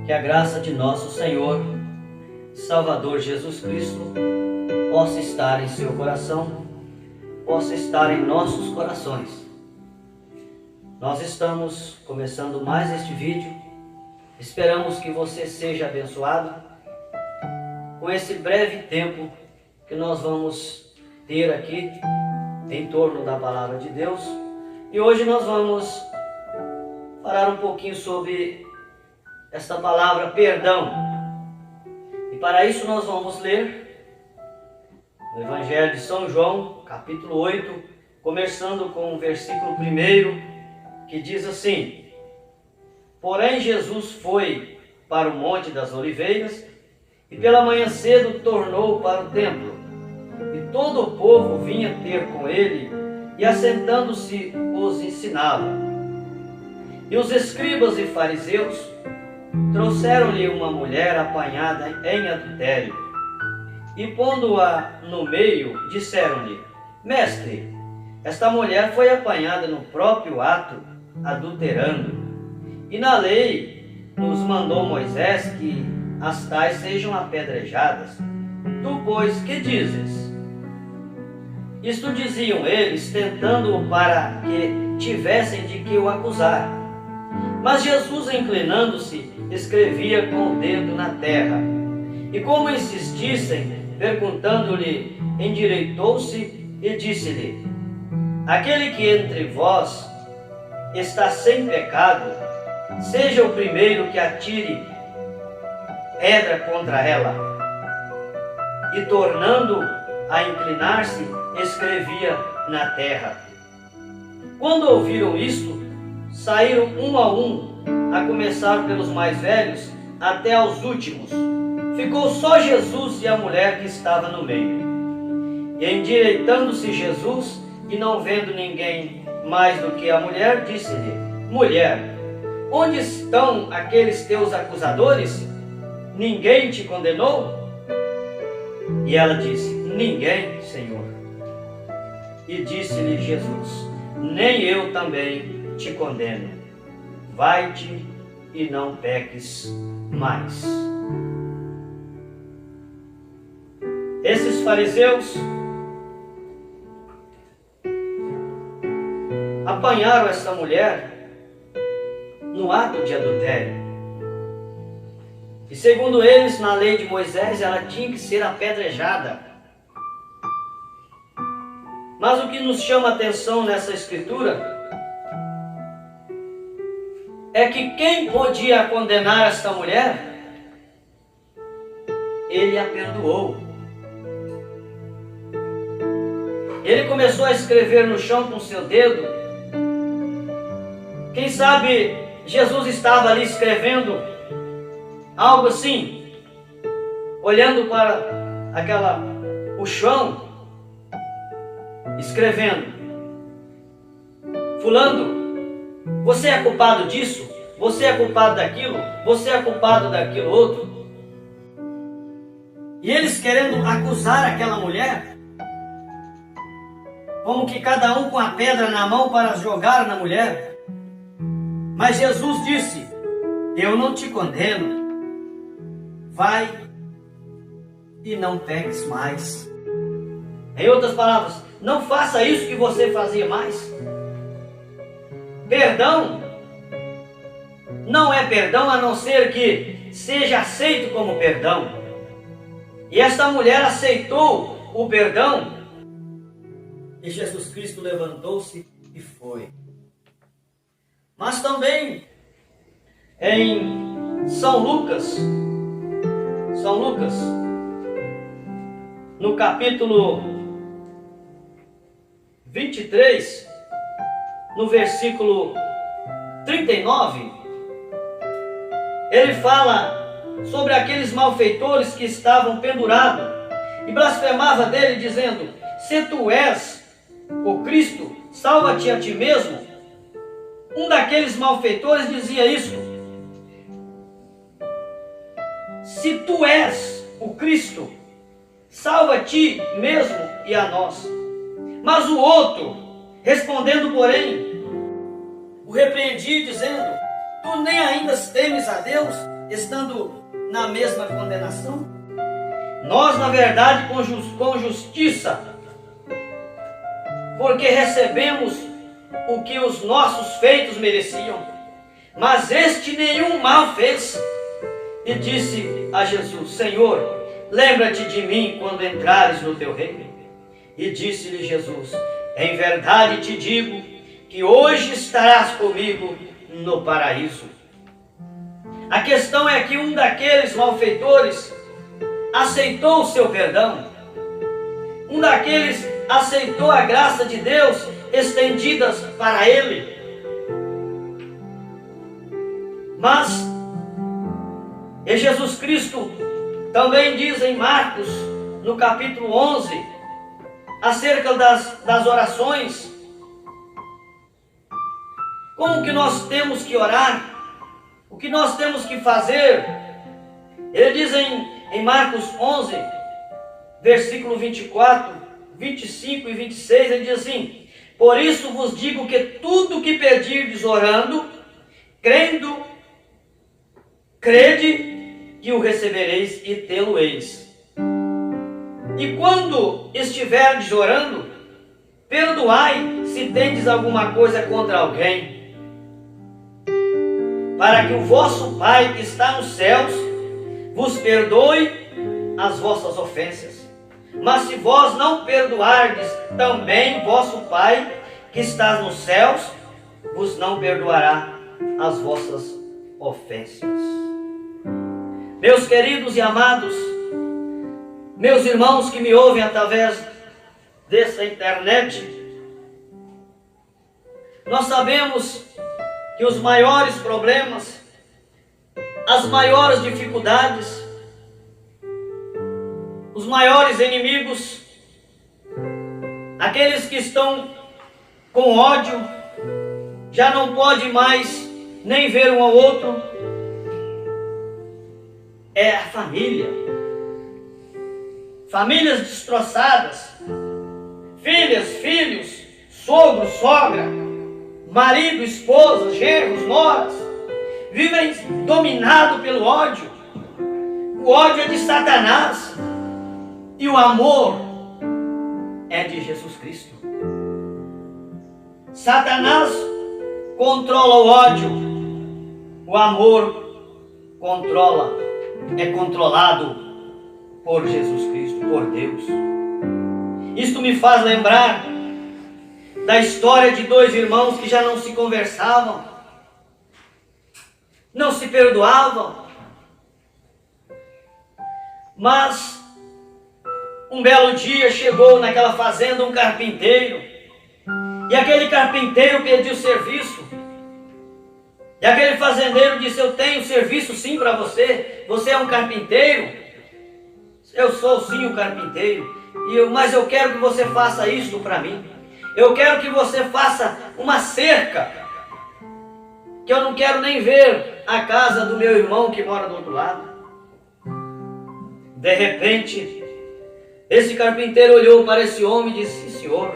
Que a graça de nosso Senhor, Salvador Jesus Cristo, possa estar em seu coração, possa estar em nossos corações. Nós estamos começando mais este vídeo. Esperamos que você seja abençoado com esse breve tempo que nós vamos ter aqui em torno da palavra de Deus. E hoje nós vamos falar um pouquinho sobre esta palavra perdão. E para isso nós vamos ler o Evangelho de São João, capítulo 8, começando com o versículo 1, que diz assim: Porém Jesus foi para o Monte das Oliveiras, e pela manhã cedo tornou para o templo. E todo o povo vinha ter com ele, e assentando-se os ensinava. E os escribas e fariseus trouxeram-lhe uma mulher apanhada em adultério, e pondo-a no meio, disseram-lhe: Mestre, esta mulher foi apanhada no próprio ato, adulterando. E na lei nos mandou Moisés que as tais sejam apedrejadas. Tu, pois, que dizes? Isto diziam eles, tentando-o para que tivessem de que o acusar. Mas Jesus, inclinando-se, escrevia com o dedo na terra. E como insistissem, perguntando-lhe, endireitou-se e disse-lhe: Aquele que entre vós está sem pecado, seja o primeiro que atire pedra contra ela. E tornando a inclinar-se, escrevia na terra. Quando ouviram isto, saíram um a um, a começar pelos mais velhos até aos últimos. Ficou só Jesus e a mulher que estava no meio. E endireitando-se Jesus, e não vendo ninguém mais do que a mulher, disse-lhe: Mulher, onde estão aqueles teus acusadores? Ninguém te condenou? E ela disse: Ninguém, Senhor. E disse-lhe Jesus: Nem eu também te condeno. Vai-te e não peques mais. Esses fariseus apanharam essa mulher no ato de adultério. E segundo eles, na lei de Moisés, ela tinha que ser apedrejada. Mas o que nos chama a atenção nessa escritura é que quem podia condenar esta mulher, ele a perdoou. Ele começou a escrever no chão com seu dedo. Quem sabe Jesus estava ali escrevendo algo assim, olhando para o chão, escrevendo: Fulano, você é culpado disso, você é culpado daquilo, você é culpado daquilo outro. E eles querendo acusar aquela mulher, como que cada um com a pedra na mão para jogar na mulher. Mas Jesus disse: Eu não te condeno. Vai e não peques mais. Em outras palavras, não faça isso que você fazia mais. Perdão não é perdão a não ser que seja aceito como perdão. E esta mulher aceitou o perdão. E Jesus Cristo levantou-se e foi. Mas também em São Lucas, no capítulo 23, no versículo 39, ele fala sobre aqueles malfeitores que estavam pendurados e blasfemava dele, dizendo: Se tu és o Cristo, salva-te a ti mesmo. Um daqueles malfeitores dizia isso: Se tu és o Cristo, salva a ti mesmo e a nós. Mas o outro, respondendo, porém, o repreendia, dizendo: Tu nem ainda temes a Deus, estando na mesma condenação? Nós, na verdade, com justiça, porque recebemos o que os nossos feitos mereciam, mas este nenhum mal fez. E disse a Jesus: Senhor, lembra-te de mim quando entrares no teu reino. E disse-lhe Jesus: em verdade te digo que hoje estarás comigo no paraíso. A questão é que um daqueles malfeitores aceitou o seu perdão. Um daqueles aceitou a graça de Deus estendidas para ele. Mas e Jesus Cristo também diz em Marcos, no capítulo 11, acerca das orações, como que nós temos que orar, o que nós temos que fazer. Ele diz em Marcos 11, versículo 24, 25 e 26, ele diz assim: por isso vos digo que tudo que pedirdes orando, crede que o recebereis e tê-lo-eis. E quando estiverdes orando, perdoai se tendes alguma coisa contra alguém, para que o vosso Pai que está nos céus vos perdoe as vossas ofensas. Mas se vós não perdoardes, também vosso Pai que está nos céus vos não perdoará as vossas ofensas. Meus queridos e amados, meus irmãos que me ouvem através dessa internet, nós sabemos que os maiores problemas, as maiores dificuldades, os maiores inimigos, aqueles que estão com ódio, já não pode mais nem ver um ao outro, é a família. Famílias destroçadas, filhas, filhos, sogro, sogra, marido, esposa, genros, noras, vivem dominados pelo ódio. O ódio é de Satanás e o amor é de Jesus Cristo. Satanás controla o ódio, o amor é controlado por Jesus Cristo, por Deus. Isto me faz lembrar da história de dois irmãos que já não se conversavam, não se perdoavam, mas um belo dia chegou naquela fazenda um carpinteiro, e aquele carpinteiro pediu serviço, e aquele fazendeiro disse: eu tenho serviço sim para você, você é um carpinteiro? Eu sou sim o carpinteiro, mas eu quero que você faça isto para mim. Eu quero que você faça uma cerca, que eu não quero nem ver a casa do meu irmão que mora do outro lado. De repente, esse carpinteiro olhou para esse homem e disse: sim, senhor,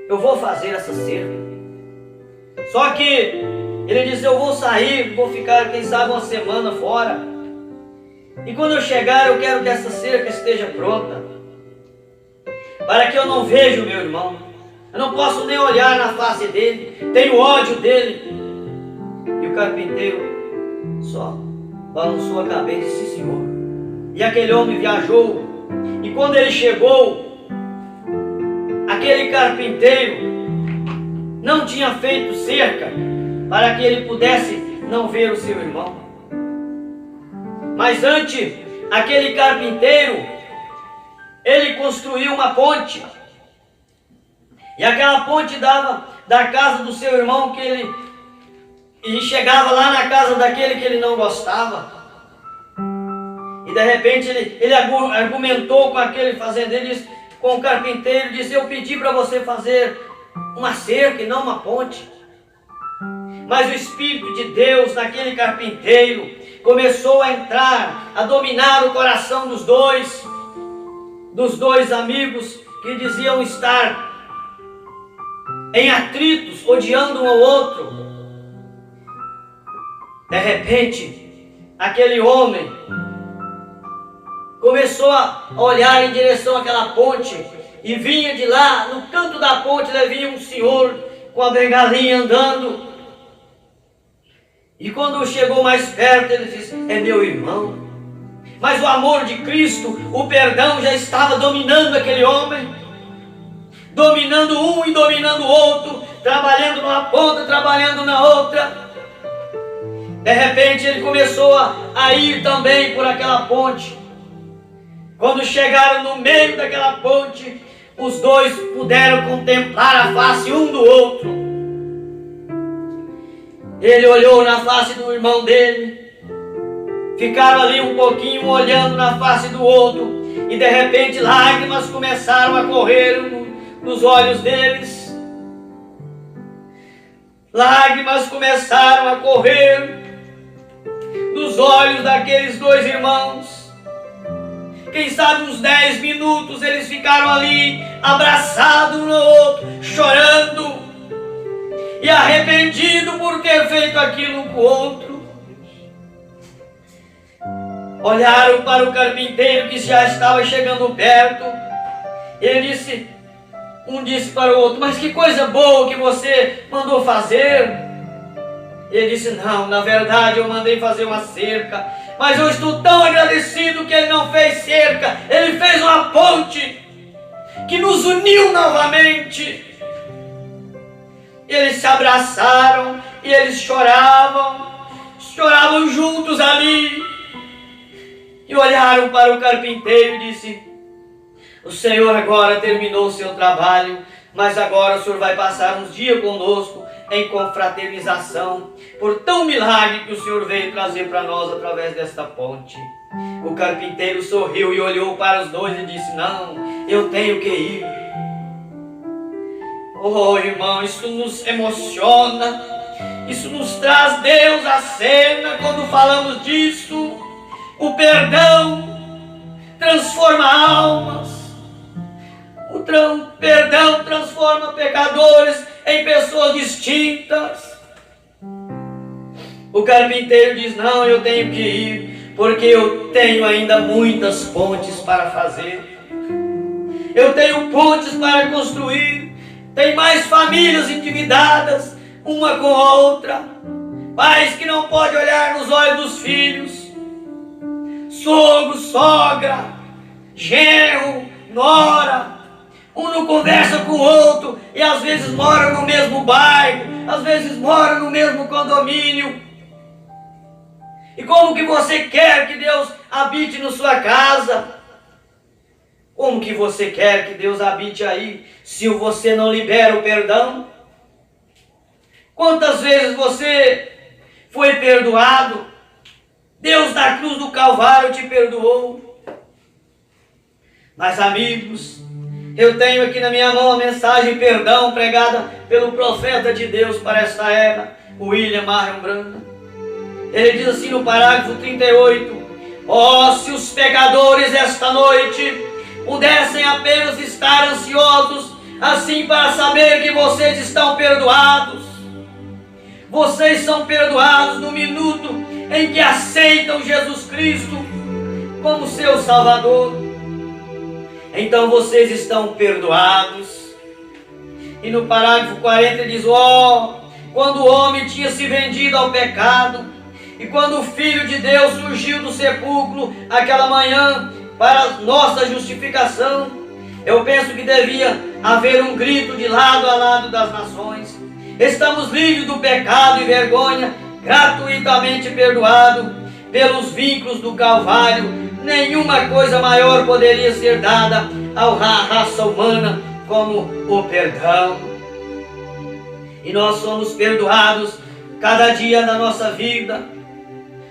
eu vou fazer essa cerca. Só que ele disse: eu vou sair, vou ficar quem sabe uma semana fora, e quando eu chegar eu quero que essa cerca esteja pronta, para que eu não veja o meu irmão. Eu não posso nem olhar na face dele, tenho ódio dele. E o carpinteiro só balançou a cabeça e disse: sim, senhor. E aquele homem viajou, e quando ele chegou, aquele carpinteiro não tinha feito cerca para que ele pudesse não ver o seu irmão. Mas antes, aquele carpinteiro, ele construiu uma ponte, e aquela ponte dava da casa do seu irmão, e chegava lá na casa daquele que ele não gostava. E de repente ele argumentou com aquele fazendeiro, com o carpinteiro, disse: eu pedi para você fazer uma cerca e não uma ponte. Mas o Espírito de Deus naquele carpinteiro começou a entrar, a dominar o coração dos dois amigos que diziam estar em atritos, odiando um ao outro. De repente, aquele homem começou a olhar em direção àquela ponte, e vinha de lá, no canto da ponte, vinha um senhor com a bengalinha andando. E quando chegou mais perto, ele disse: é meu irmão. Mas o amor de Cristo, o perdão já estava dominando aquele homem, dominando um e dominando o outro, trabalhando numa ponta, trabalhando na outra. De repente ele começou a ir também por aquela ponte. Quando chegaram no meio daquela ponte, os dois puderam contemplar a face um do outro. Ele olhou na face do irmão dele, ficaram ali um pouquinho olhando na face do outro, e de repente lágrimas começaram a correr nos olhos deles. Lágrimas começaram a correr nos olhos daqueles dois irmãos. Quem sabe uns 10 minutos eles ficaram ali, abraçados um no outro, chorando e arrependido por ter feito aquilo com o outro. Olharam para o carpinteiro que já estava chegando perto. Um disse para o outro: mas que coisa boa que você mandou fazer. Ele disse: não, na verdade eu mandei fazer uma cerca, mas eu estou tão agradecido que ele não fez cerca, ele fez uma ponte que nos uniu novamente. Eles se abraçaram e eles choravam juntos ali, e olharam para o carpinteiro e disse: o Senhor agora terminou o seu trabalho, mas agora o Senhor vai passar uns dias conosco em confraternização, por tão milagre que o Senhor veio trazer para nós através desta ponte. O carpinteiro sorriu e olhou para os dois e disse: não, eu tenho que ir. Oh, irmão, isso nos emociona, isso nos traz Deus à cena quando falamos disso. O perdão transforma almas, o perdão transforma pecadores em pessoas distintas. O carpinteiro diz: não, eu tenho que ir, porque eu tenho ainda muitas pontes para fazer. Eu tenho pontes para construir. Tem mais famílias endividadas, uma com a outra. Pais que não podem olhar nos olhos dos filhos. Sogro, sogra, genro, nora. Um não conversa com o outro, e às vezes moram no mesmo bairro, às vezes moram no mesmo condomínio. E como que você quer que Deus habite na sua casa? Como que você quer que Deus habite aí, se você não libera o perdão? Quantas vezes você foi perdoado? Deus na cruz do Calvário te perdoou. Mas amigos, eu tenho aqui na minha mão a mensagem perdão pregada pelo profeta de Deus para esta era, William Marion Branham. Ele diz assim no parágrafo 38: ó, se os pecadores esta noite pudessem apenas estar ansiosos assim para saber que vocês estão perdoados. Vocês são perdoados no minuto em que aceitam Jesus Cristo como seu Salvador. Então vocês estão perdoados. E no parágrafo 40 diz: ó, quando o homem tinha se vendido ao pecado, e quando o Filho de Deus surgiu do sepulcro aquela manhã para nossa justificação, eu penso que devia haver um grito de lado a lado das nações: estamos livres do pecado e vergonha, gratuitamente perdoado pelos vínculos do Calvário. Nenhuma coisa maior poderia ser dada à raça humana como o perdão. E nós somos perdoados cada dia da nossa vida.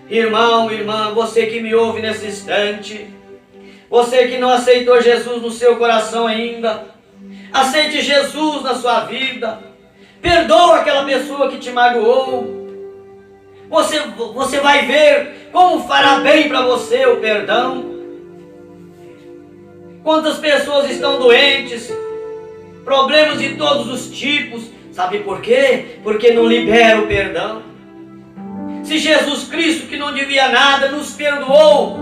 Irmão, irmã, você que me ouve nesse instante, você que não aceitou Jesus no seu coração ainda, aceite Jesus na sua vida. Perdoa aquela pessoa que te magoou. Você vai ver como fará bem para você o perdão. Quantas pessoas estão doentes, problemas de todos os tipos. Sabe por quê? Porque não libera o perdão. Se Jesus Cristo, que não devia nada, nos perdoou,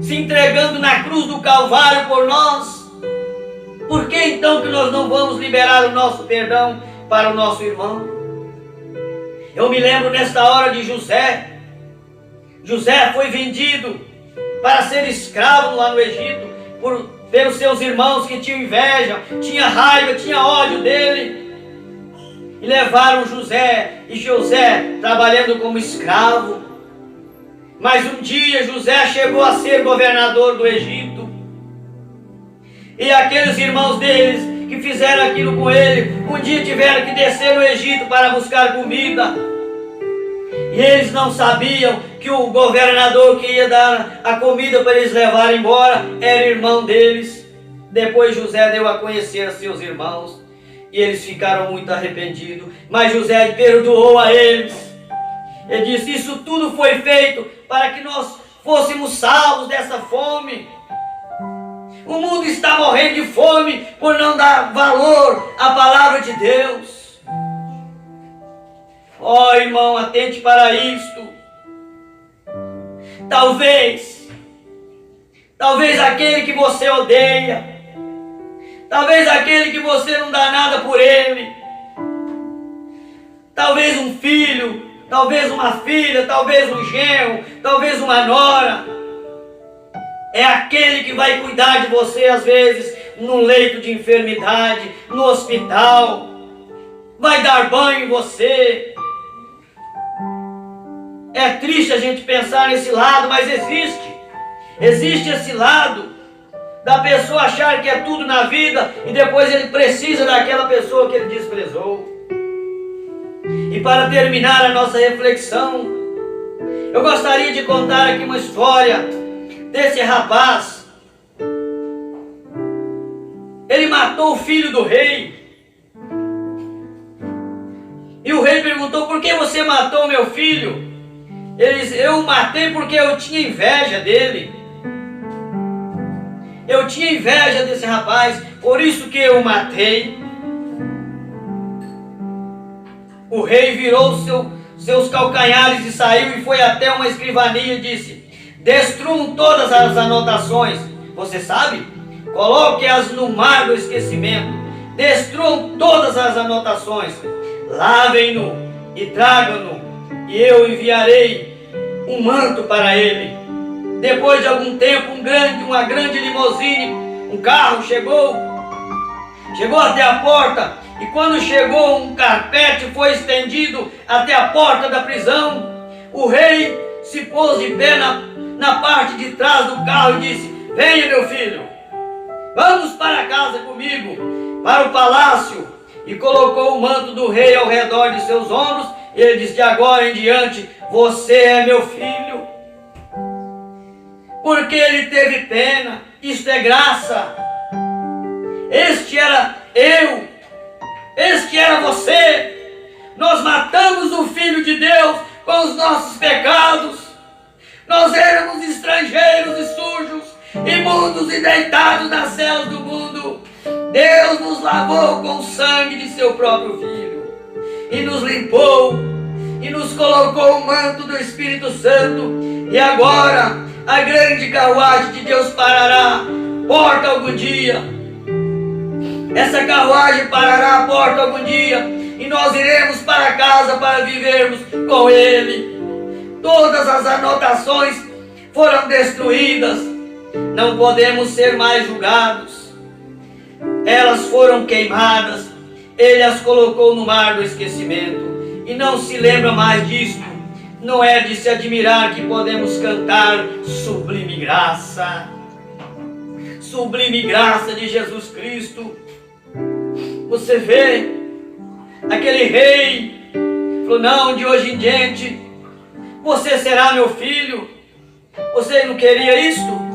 se entregando na cruz do Calvário por nós, por que então que nós não vamos liberar o nosso perdão para o nosso irmão? Eu me lembro nesta hora de José. José foi vendido para ser escravo lá no Egito pelos seus irmãos que tinham inveja, tinha raiva, tinha ódio dele. E levaram José, e José trabalhando como escravo. Mas um dia José chegou a ser governador do Egito. E aqueles irmãos deles que fizeram aquilo com ele, um dia tiveram que descer no Egito para buscar comida. E eles não sabiam que o governador que ia dar a comida para eles levarem embora era irmão deles. Depois José deu a conhecer a seus irmãos e eles ficaram muito arrependidos. Mas José perdoou a eles. Ele disse: isso tudo foi feito para que nós fôssemos salvos dessa fome. O mundo está morrendo de fome por não dar valor à palavra de Deus. Ó irmão, atente para isto. Talvez aquele que você odeia, talvez aquele que você não dá nada por ele, talvez um filho, talvez uma filha, talvez um genro, talvez uma nora, é aquele que vai cuidar de você às vezes num leito de enfermidade, no hospital, vai dar banho em você. É triste a gente pensar nesse lado, mas existe esse lado da pessoa achar que é tudo na vida e depois ele precisa daquela pessoa que ele desprezou. E para terminar a nossa reflexão, eu gostaria de contar aqui uma história desse rapaz. Ele matou o filho do rei. E o rei perguntou: por que você matou meu filho? Ele disse: eu o matei porque eu tinha inveja dele. Eu tinha inveja desse rapaz, por isso que eu o matei. O rei virou seus calcanhares e saiu e foi até uma escrivaninha e disse: destruam todas as anotações. Você sabe? Coloque-as no mar do esquecimento. Destruam todas as anotações. Lavem-no e tragam-no, e eu enviarei um manto para ele. Depois de algum tempo, uma grande limusine, um carro chegou até a porta, e quando chegou, um carpete foi estendido até a porta da prisão. O rei se pôs de pé na parte de trás do carro e disse: venha, meu filho, vamos para casa comigo, para o palácio. E colocou o manto do rei ao redor de seus ombros. E ele disse: de agora em diante, você é meu filho. Porque ele teve pena. Isto é graça. Este era eu. Este era você. Nós matamos o Filho de Deus com os nossos pecados. Nós éramos estrangeiros e sujos, imundos e deitados nas celas do mundo. Deus nos lavou com o sangue de seu próprio Filho e nos limpou e nos colocou o manto do Espírito Santo. E agora a grande carruagem de Deus parará à porta algum dia. Essa carruagem parará à porta algum dia e nós iremos para casa para vivermos com Ele. Todas as anotações foram destruídas. Não podemos ser mais julgados. Elas foram queimadas. Ele as colocou no mar do esquecimento e não se lembra mais disto. Não é de se admirar que podemos cantar sublime graça. Sublime graça de Jesus Cristo. Você vê, aquele rei falou: não, de hoje em diante você será meu filho. Você não queria isto?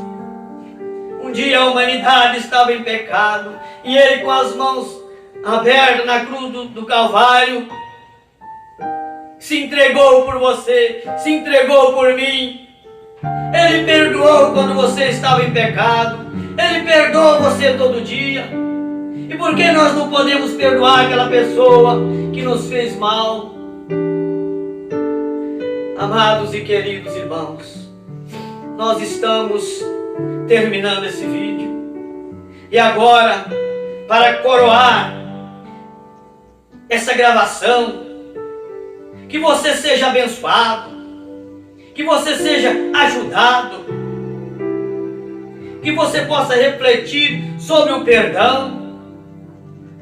Um dia a humanidade estava em pecado e ele, com as mãos abertas na cruz do Calvário, se entregou por você, se entregou por mim. Ele perdoou quando você estava em pecado. Ele perdoa você todo dia. E por que nós não podemos perdoar aquela pessoa que nos fez mal? Amados e queridos irmãos, nós estamos terminando esse vídeo. E agora, para coroar essa gravação, que você seja abençoado, que você seja ajudado, que você possa refletir sobre o perdão.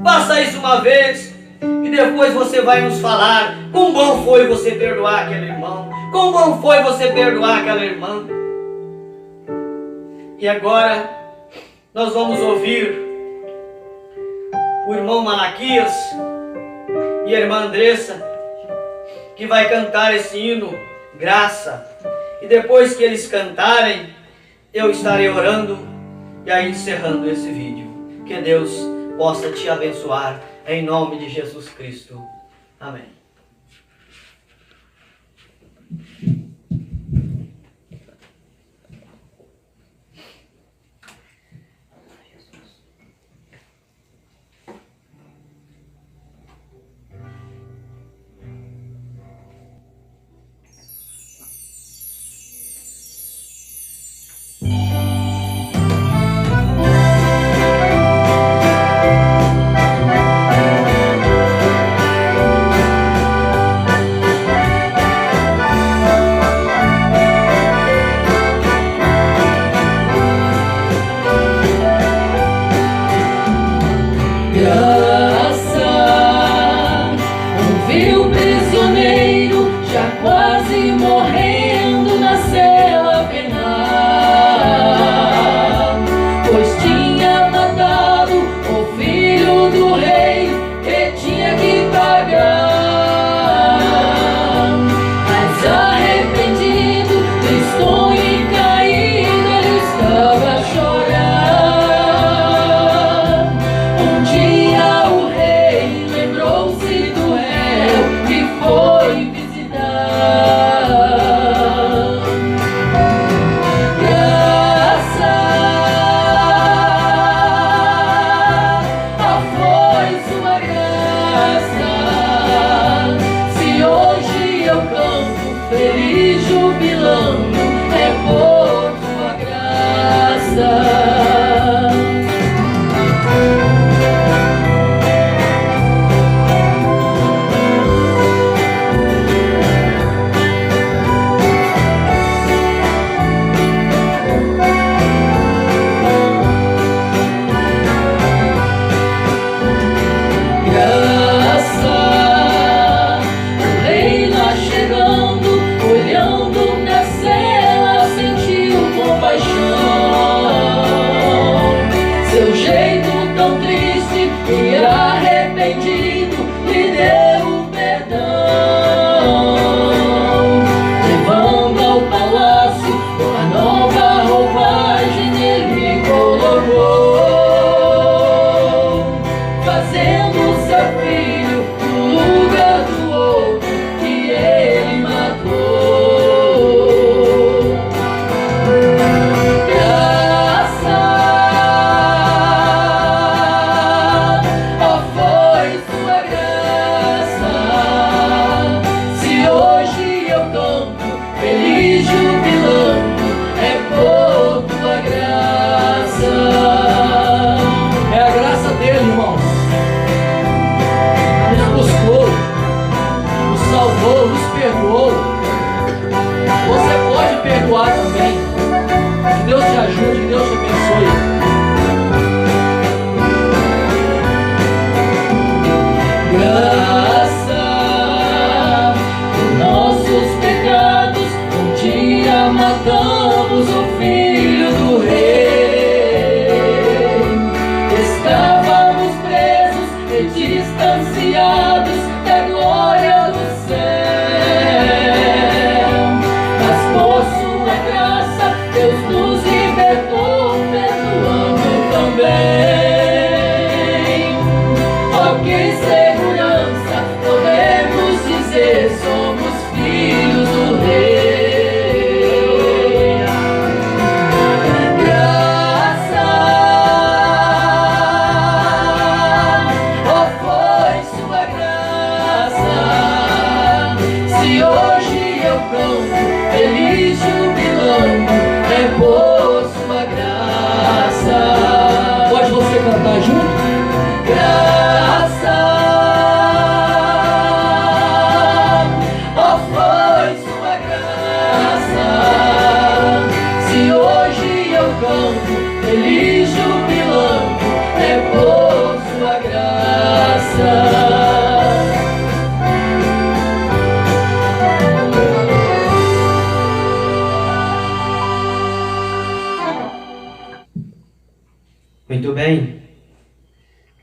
Faça isso uma vez e depois você vai nos falar quão bom foi você perdoar aquele irmão, quão bom foi você perdoar aquela irmã. E agora nós vamos ouvir o irmão Malaquias e a irmã Andressa, que vai cantar esse hino, Graça. E depois que eles cantarem, eu estarei orando e aí encerrando esse vídeo. Que Deus possa te abençoar em nome de Jesus Cristo. Amém.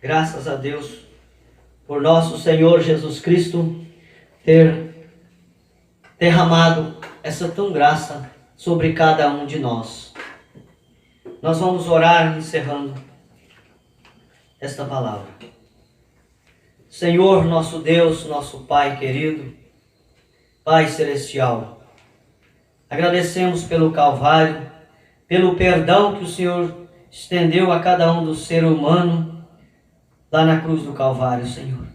Graças a Deus por nosso Senhor Jesus Cristo ter derramado essa tão graça sobre cada um de nós. Nós vamos orar encerrando esta palavra. Senhor, nosso Deus, nosso Pai querido, Pai celestial, agradecemos pelo Calvário, pelo perdão que o Senhor estendeu a cada um do ser humano lá na cruz do Calvário, Senhor.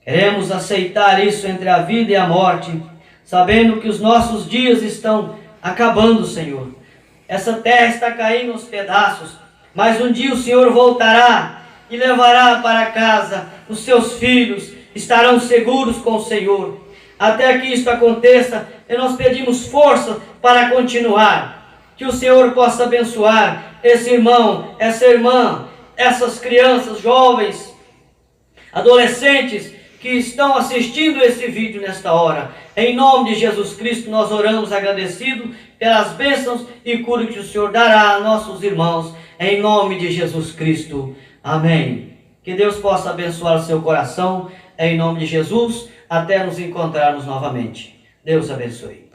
Queremos aceitar isso entre a vida e a morte, sabendo que os nossos dias estão acabando, Senhor. Essa terra está caindo aos pedaços, mas um dia o Senhor voltará e levará para casa os seus filhos, estarão seguros com o Senhor. Até que isto aconteça, e nós pedimos força para continuar. Que o Senhor possa abençoar esse irmão, essa irmã, essas crianças, jovens, adolescentes que estão assistindo esse vídeo nesta hora. Em nome de Jesus Cristo, nós oramos agradecido pelas bênçãos e cura que o Senhor dará a nossos irmãos. Em nome de Jesus Cristo. Amém. Que Deus possa abençoar o seu coração. Em nome de Jesus. Até nos encontrarmos novamente. Deus abençoe.